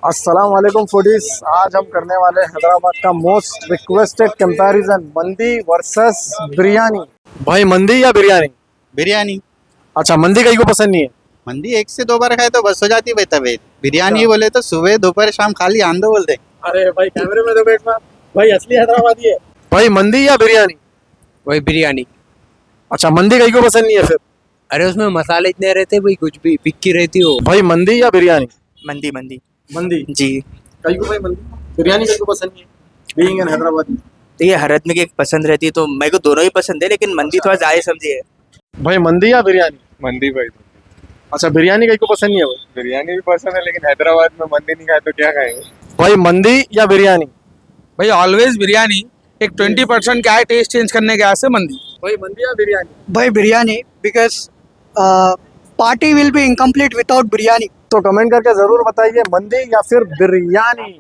अस्सलाम वालेकुम फूडीज। आज हम करने वाले हैदराबाद का मोस्ट रिक्वेस्टेड कंपैरिजन, मंदी वर्सेस बिरयानी। भाई मंदी या बिरयानी? बिरयानी। अच्छा, मंदी कहीं को पसंद नहीं है? मंदी एक से दो बार खाए तो बस हो जाती है भाई तबीयत। बिरयानी अच्छा। बोले तो सुबह दोपहर शाम खाली आंदो बोलते। अरे भाई कैमरे में देखो एक बार, भाई असली हैदराबादी है। भाई मंदी या बिरयानी? वही बिरयानी। अच्छा, मंदी कहीं को पसंद नहीं है फिर? अरे उसमें मसाले इतने रहते भाई, कुछ भी फिक्की रहती हो। भाई मंदी या बिरयानी? मंदी मंदी मंदी जी। कहीं को भाई मंदी, बिरयानी कहीं को पसंद नहीं है बीइंग एन हैदराबादी। देखिए हर आदमी की एक पसंद रहती है, तो मेरे को दोनों ही पसंद है, लेकिन मंदी थोड़ा ज्यादा समझी है। भाई मंदी या बिरयानी? मंदी भाई। अच्छा, बिरयानी कहीं को पसंद नहीं है भाई? बिरयानी भी पसंद है, लेकिन हैदराबाद में मंदी नहीं खाए तो क्या खाएंगे। भाई मंदी या बिरयानी? भाई ऑलवेज बिरयानी। एक 20% क्या है टेस्ट चेंज करने के से मंदी। भाई मंदी या biryani? By biryani because party will be incomplete without biryani. तो कमेंट करके जरूर बताइए, मंदी या फिर बिरयानी।